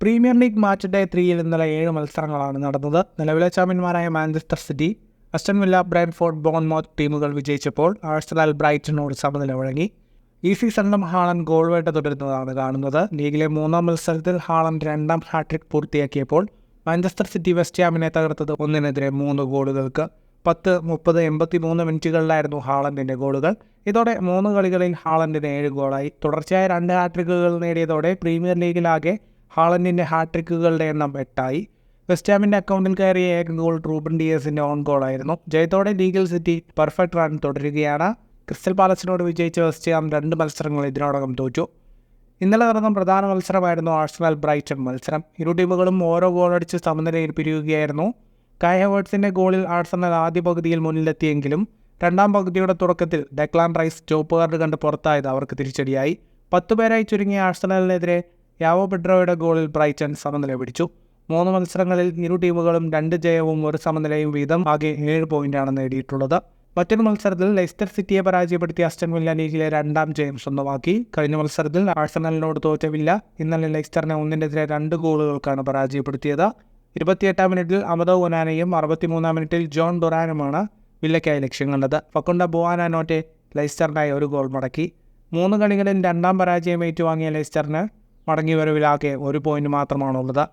Premier league match day 3-ൽ ഇന്നലെ 7 മത്സരങ്ങളാണ് നടന്നത്. നിലവിലെ ചാമ്പ്യന്മാരായ Manchester city, Aston villa, Brentford, Bournemouth ടീമുകൾ വിജയിച്ചപ്പോൾ ആഴ്സണൽ ബ്രൈറ്റനോട് സമനില വഴങ്ങി. ഈ സീസണിലും ഹാളണ്ട് ഗോൾ വേട്ട തുടരുന്നതാണ് കാണുന്നത്. ലീഗിലെ 3-ാം മത്സരത്തിൽ ഹാളണ്ട് 2ാം ഹാട്രിക് പൂർത്തിയാക്കിയപ്പോൾ മാഞ്ചസ്റ്റർ സിറ്റി വെസ്റ്റ് ഹാമിനെ തകർത്തത് 1-3 ഗോളുകൾക്ക്. 10, 30, 83 മിനിറ്റുകളിലായിരുന്നു ഹാളണ്ടിൻ്റെ ഗോളുകൾ. ഇതോടെ 3 കളികളിൽ ഹാളണ്ടിന് 7 ഗോളായി. തുടർച്ചയായ 2 ഹാട്രിക്കുകൾ നേടിയതോടെ പ്രീമിയർ ലീഗിലാകെ ഹാളണ്ടിൻ്റെ ഹാട്രിക്കുകളുടെ എണ്ണം 8ആയി. വെസ്റ്റ് ഹാമിൻ്റെ അക്കൗണ്ടിൽ കയറിയ ഏക ഗോൾ റൂബൻ ഡിയസിൻ്റെ ഓൺ ഗോളായിരുന്നു. ജയത്തോടെ ലീഗിൽ സിറ്റി പെർഫെക്റ്റ് റൺ തുടരുകയാണ്. ക്രിസ്റ്റൽ പാലസിനോട് വിജയിച്ച വെസ്റ്റ് ഹാം 2 മത്സരങ്ങൾ ഇതിനോടകം തോറ്റു. ഇന്നലെ നടന്ന പ്രധാന മത്സരമായിരുന്നു ആഴ്സണൽ ബ്രൈറ്റൺ മത്സരം. ഇരു ടീമുകളും ഓരോ ഗോളടിച്ച് സമനിലയിൽ പിരിയുകയായിരുന്നു. കായ് ഹവേർട്സിൻ്റെ ഗോളിൽ ആഴ്സണൽ ആദ്യ പകുതിയിൽ മുന്നിലെത്തിയെങ്കിലും 2ാം പകുതിയുടെ തുടക്കത്തിൽ ഡെക്ലാൻ റൈസ് ചുവപ്പ് കാർഡ് കണ്ട് പുറത്തായത് അവർക്ക് തിരിച്ചടിയായി. 10 പേരായി ചുരുങ്ങിയ ആഴ്സണലിനെതിരെ യാവോ പെഡ്രോയുടെ ഗോളിൽ ബ്രൈറ്റൺ സമനില പിടിച്ചു. 3 മത്സരങ്ങളിൽ ഇരു ടീമുകളും 2 ജയവും 1 സമനിലയും വീതം ആകെ 7 പോയിന്റാണ് നേടിയിട്ടുള്ളത്. മറ്റൊരു മത്സരത്തിൽ ലെയ്സ്റ്റർ സിറ്റിയെ പരാജയപ്പെടുത്തി അസ്റ്റൺ വില്ല ലീഗിലെ 2ാം ജയം സ്വന്തമാക്കി. കഴിഞ്ഞ മത്സരത്തിൽ ആഴ്സണലിനോട് തോറ്റ വില്ല ഇന്നലെ ലെയ്സ്റ്ററിനെ 1-നെതിരെ 2 ഗോളുകൾക്കാണ് പരാജയപ്പെടുത്തിയത്. 28ാം മിനിറ്റിൽ അമദോ ഒനാനയും 63ാം മിനിറ്റിൽ ജോൺ ഡൊറാനുമാണ് വില്ലയ്ക്കായി ലക്ഷ്യം കണ്ടത്. ഫക്കുണ്ട ബുവാനാനോറ്റെ ലെയ്സ്റ്ററിനായി 1 ഗോൾ മടക്കി. 3 കളികളിൽ 2ാം പരാജയം ഏറ്റുവാങ്ങിയ ലെയ്സ്റ്ററിന് മടങ്ങിവരവിലാകെ 1 പോയിന്റ് മാത്രമാണുള്ളത്.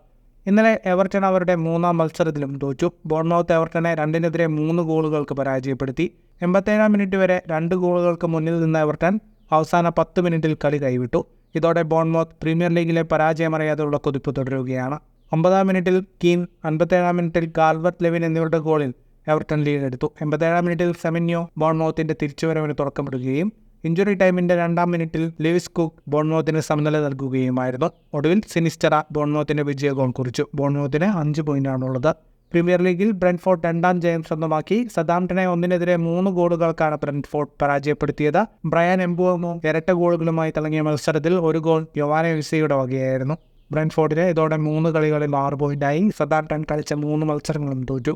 ഇന്നലെ എവർട്ടൺ അവരുടെ 3ാം മത്സരത്തിലും തോറ്റു. ബോൺമൗത്ത് എവർട്ടനെ 2-നെതിരെ 3 ഗോളുകൾക്ക് പരാജയപ്പെടുത്തി. 87ാം മിനിറ്റ് വരെ 2 ഗോളുകൾക്ക് മുന്നിൽ നിന്ന എവർട്ടൺ അവസാന 10 മിനിറ്റിൽ കളി കൈവിട്ടു. ഇതോടെ ബോൺമൗത്ത് പ്രീമിയർ ലീഗിലെ പരാജയമറിയാതെയുള്ള കുതിപ്പ് തുടരുകയാണ്. 50ാം മിനിറ്റിൽ കീൻ, 57ാം മിനിറ്റിൽ കാൽവർട്ട് ലെവിൻ എന്നിവരുടെ ഗോളിൽ എവർട്ടൺ ലീഡെടുത്തു. 87ാം മിനിറ്റിൽ സെമിന്യോ ബോൺമൗത്തിൻ്റെ തിരിച്ചുവരവിന് തുടക്കമിടുകയും ഇഞ്ചുറി ടൈമിൻ്റെ 2ാം മിനിറ്റിൽ ലിവിസ് കുക്ക് ബോൺമൗത്തിന് സമനില നൽകുകയുമായിരുന്നു. ഒടുവിൽ സിനിസ്റ്ററ ബോൺമൗത്തിൻ്റെ വിജയ ഗോൾ കുറിച്ചു. ബോൺമൗത്തിന് 5 പോയിന്റാണുള്ളത്. പ്രീമിയർ ലീഗിൽ ബ്രെൻഫോർഡ് 2ാം ജയം സ്വന്തമാക്കി. സതാംപ്ടനെ 1-നെതിരെ 3 ഗോളുകൾക്കാണ് ബ്രെൻഫോർഡ് പരാജയപ്പെടുത്തിയത്. ബ്രയാൻ എംബുമോ ഇരട്ട ഗോളുകളുമായി തിളങ്ങിയ മത്സരത്തിൽ 1 ഗോൾ യോവാനെ വിസയുടെ വകയായിരുന്നു. ബ്രെൻഫോർഡിന് ഇതോടെ 3 കളികളിൽ 6 പോയിന്റായി. സതാംപ്ടൺ കളിച്ച 3 മത്സരങ്ങളും തോറ്റു.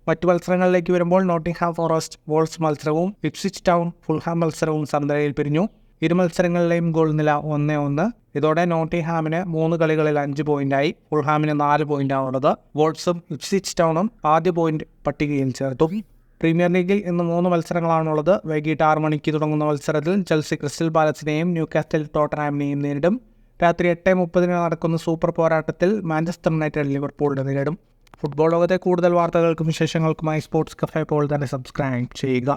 മറ്റു മത്സരങ്ങളിലേക്ക് വരുമ്പോൾ നോട്ടിംഗ്ഹാം ഫോറസ്റ്റ് വോൾസ് മത്സരവും ഇപ്സ്വിച്ച് ടൗൺ ഫുൾഹാം മത്സരവും സമനിലയിൽ പിരിഞ്ഞു. ഇരു മത്സരങ്ങളിലെയും ഗോൾ നില 1-1. ഇതോടെ നോട്ടിംഗ്ഹാമിന് 3 കളികളിൽ 5 പോയിന്റായി. ഫുൾഹാമിന് 4 പോയിന്റാണുള്ളത്. വോൾസും ഇപ്സ്വിച്ച് ടൗണും ആദ്യ പോയിന്റ് പട്ടികയിൽ ചേർത്തു. പ്രീമിയർ ലീഗിൽ ഇന്ന് 3 മത്സരങ്ങളാണുള്ളത്. വൈകിട്ട് 6 മണിക്ക് തുടങ്ങുന്ന മത്സരത്തിൽ ചെൽസി ക്രിസ്റ്റൽ പാലസിനെയും ന്യൂകാസ്റ്റൽ ടോട്ടൻഹാമിനെയും നേരിടും. രാത്രി 8:30 നടക്കുന്ന സൂപ്പർ പോരാട്ടത്തിൽ മാഞ്ചസ്റ്റർ യുണൈറ്റഡ് ലിവർപൂളിനെ നേരിടും. ഫുട്ബോൾ ലോകത്തെ കൂടുതൽ വാർത്തകൾക്കും വിശേഷങ്ങൾക്കുമായി സ്പോർട്സ് കഫേ ഇപ്പോൾ തന്നെ സബ്സ്ക്രൈബ് ചെയ്യുക.